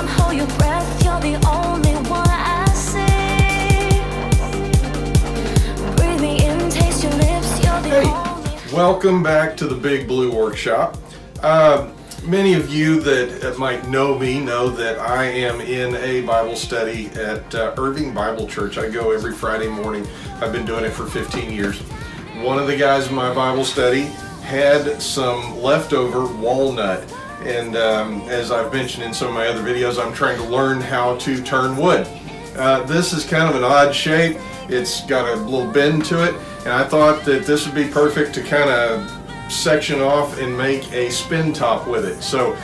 time, hold your breath, you're the only one I see. Breathe me in, taste your lips, you're the only. Welcome back to the Big Blue Workshop. Many of you that might know me know that I am in a Bible study at Irving Bible Church. I go every Friday morning. I've been doing it for 15 years. One of the guys in my Bible study had some leftover walnut, and as I've mentioned in some of my other videos, I'm trying to learn how to turn wood. This is kind of an odd shape. It's got a little bend to it, and I thought that this would be perfect to kind of section off and make a spin top with it. So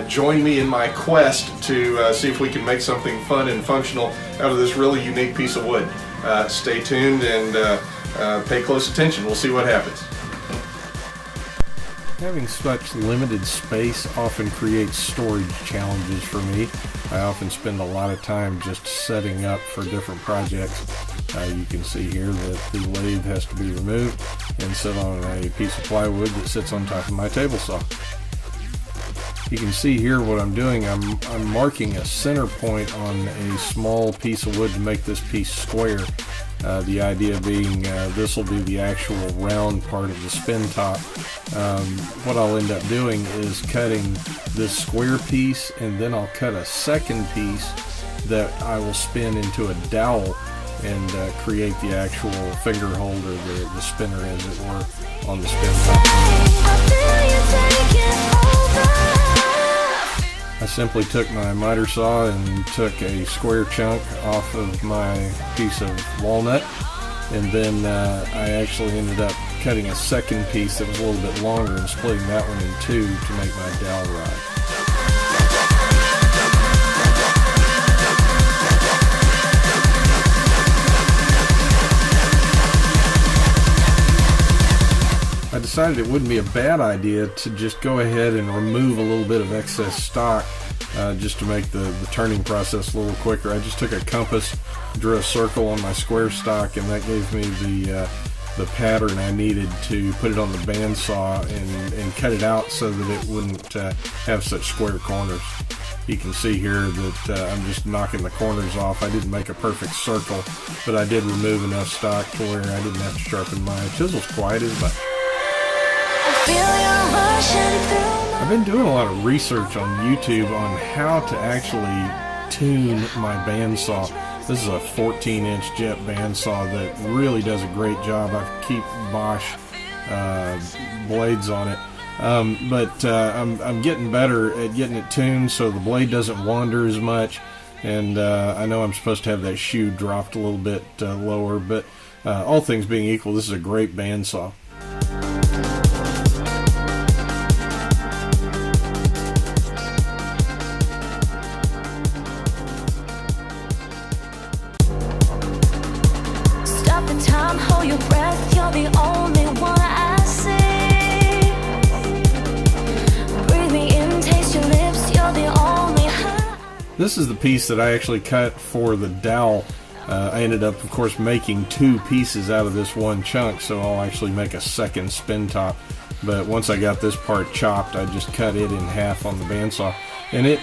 join me in my quest to see if we can make something fun and functional out of this really unique piece of wood. Stay tuned and pay close attention. We'll see what happens. Having such limited space often creates storage challenges for me. I often spend a lot of time just setting up for different projects. You can see here that the lathe has to be removed and sit on a piece of plywood that sits on top of my table saw. You can see here what I'm doing. I'm marking a center point on a small piece of wood to make this piece square. The idea being this will be the actual round part of the spin top. What I'll end up doing is cutting this square piece, and then I'll cut a second piece that I will spin into a dowel and create the actual finger holder, the spinner as it were, on the spin top. I simply took my miter saw and took a square chunk off of my piece of walnut, and then I actually ended up cutting a second piece that was a little bit longer and splitting that one in two to make my dowel rod. I decided it wouldn't be a bad idea to just go ahead and remove a little bit of excess stock just to make the turning process a little quicker. I just took a compass, drew a circle on my square stock, and that gave me the pattern I needed to put it on the bandsaw and cut it out so that it wouldn't have such square corners. You can see here that I'm just knocking the corners off. I didn't make a perfect circle, but I did remove enough stock to where I didn't have to sharpen my chisels quite as much. I've been doing a lot of research on YouTube on how to actually tune my bandsaw. This is a 14-inch jet bandsaw that really does a great job. I keep Bosch blades on it, but I'm getting better at getting it tuned so the blade doesn't wander as much. And I know I'm supposed to have that shoe dropped a little bit lower, but all things being equal, this is a great bandsaw. Time, hold your breath, you're the only one I see. Breathe me in, taste your lips, you're the only high. This is the piece that I actually cut for the dowel. I ended up, of course, making two pieces out of this one chunk, so I'll actually make a second spin top. But once I got this part chopped, I just cut it in half on the bandsaw. And it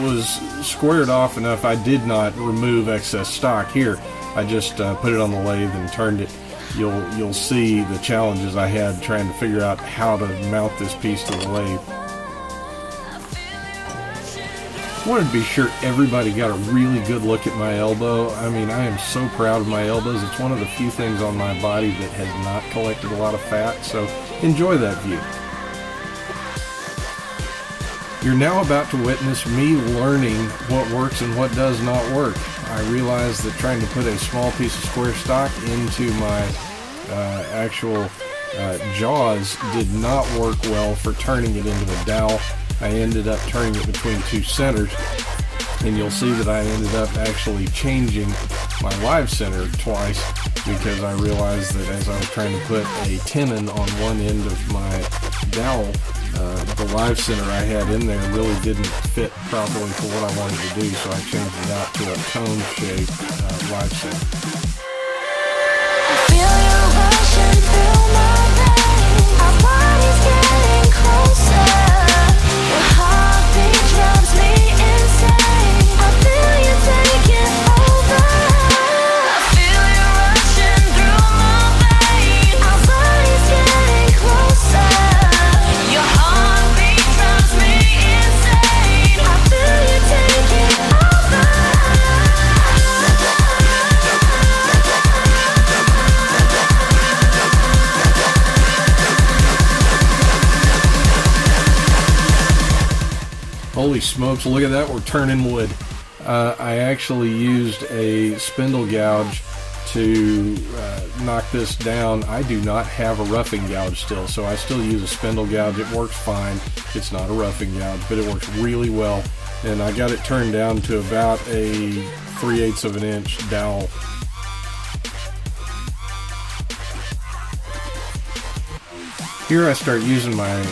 was squared off enough. I did not remove excess stock here. I just put it on the lathe and turned it. You'll see the challenges I had trying to figure out how to mount this piece to the lathe. I wanted to be sure everybody got a really good look at my elbow. I mean, I am so proud of my elbows. It's one of the few things on my body that has not collected a lot of fat, so enjoy that view. You're now about to witness me learning what works and what does not work. I realized that trying to put a small piece of square stock into my actual jaws did not work well for turning it into a dowel. I ended up turning it between two centers, and you'll see that I ended up actually changing my live center twice because I realized that as I was trying to put a tenon on one end of my dowel, the live center I had in there really didn't fit properly for what I wanted to do, so I changed it out to a cone-shaped live center. Closer, your heartbeat drives me insane. Holy smokes, look at that, we're turning wood. I actually used a spindle gouge to knock this down. I do not have a roughing gouge still, so I still use a spindle gouge. It works fine. It's not a roughing gouge, but it works really well. And I got it turned down to about a 3/8 of an inch dowel. Here I start using my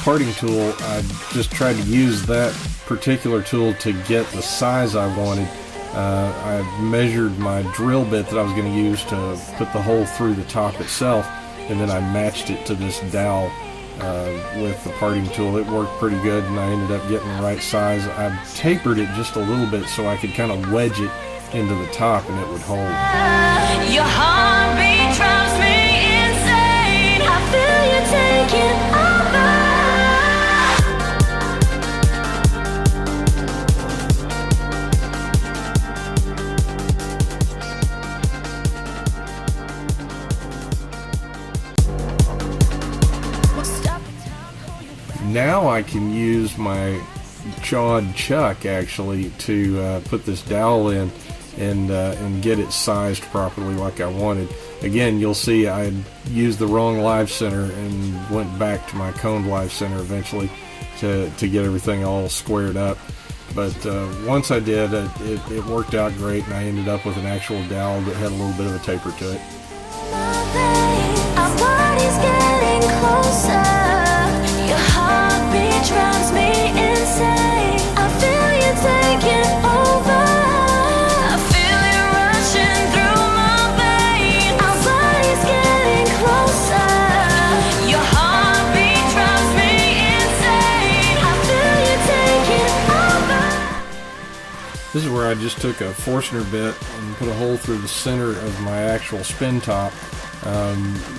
parting tool. I just tried to use that particular tool to get the size I wanted. I measured my drill bit that I was going to use to put the hole through the top itself, and then I matched it to this dowel with the parting tool. It worked pretty good, and I ended up getting the right size. I tapered it just a little bit so I could kind of wedge it into the top and it would hold. Your heartbeat drives me insane. I feel you taking over. Now I can use my jawed chuck actually to put this dowel in and get it sized properly like I wanted. Again, you'll see I used the wrong live center and went back to my coned live center eventually to get everything all squared up. But once I did, it worked out great, and I ended up with an actual dowel that had a little bit of a taper to it. Our body's getting closer. Your heartbeat drives me insane. I feel you taking over. I feel it rushing through my veins. Our body's getting closer. Your heartbeat drives me insane. I feel you taking over. This is where I just took a Forstner bit and put a hole through the center of my actual spin top.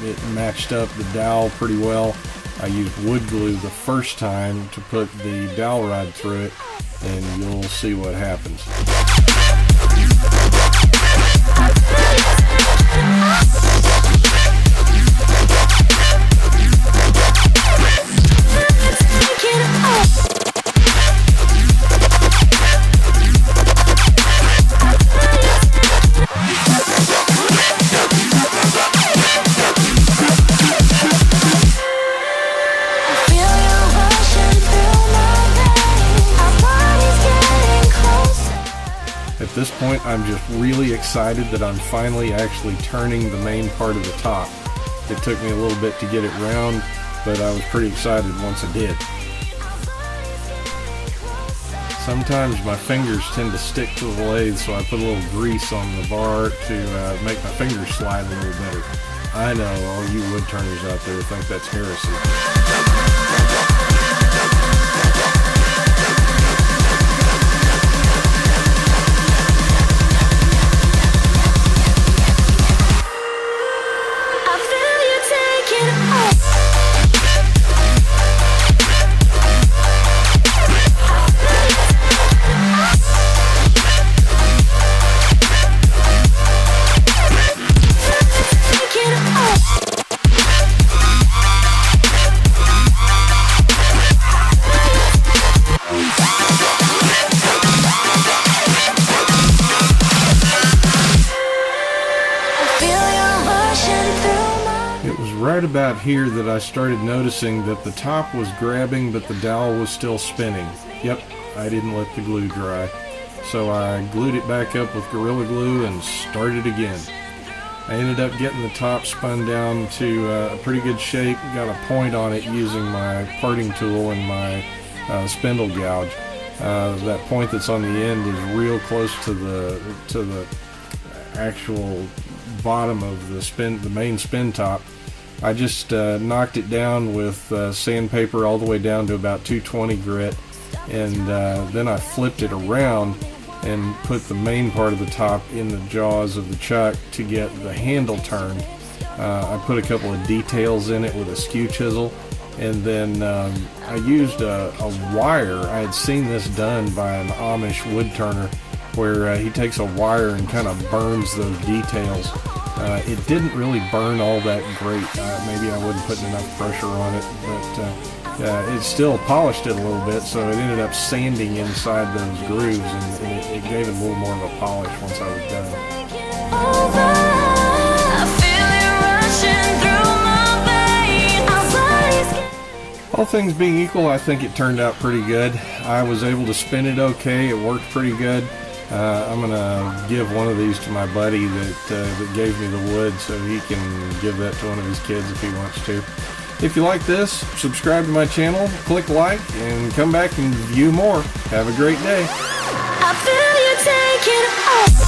It matched up the dowel pretty well. I used wood glue the first time to put the dowel rod through it, and you'll see what happens. At this point, I'm just really excited that I'm finally actually turning the main part of the top. It took me a little bit to get it round, but I was pretty excited once I did. Sometimes my fingers tend to stick to the lathe, so I put a little grease on the bar to make my fingers slide a little better. I know all you wood turners out there think that's heresy. Right about here that I started noticing that the top was grabbing but the dowel was still spinning. Yep, I didn't let the glue dry. So I glued it back up with Gorilla Glue and started again. I ended up getting the top spun down to a pretty good shape, got a point on it using my parting tool and my spindle gouge. That point that's on the end is real close to the actual bottom of the main spin top. I just knocked it down with sandpaper all the way down to about 220 grit, and then I flipped it around and put the main part of the top in the jaws of the chuck to get the handle turned. I put a couple of details in it with a skew chisel, and then I used a wire. I had seen this done by an Amish wood turner where he takes a wire and kind of burns those details. It didn't really burn all that great. Maybe I wasn't putting enough pressure on it, but it still polished it a little bit, so it ended up sanding inside those grooves, and it gave it a little more of a polish once I was done. I feel it rushing through my veins. Our bodies get All things being equal, I think it turned out pretty good. I was able to spin it okay. It worked pretty good. I'm gonna give one of these to my buddy that gave me the wood, so he can give that to one of his kids if he wants to. If you like this, subscribe to my channel, click like, and come back and view more. Have a great day. I feel you taking off.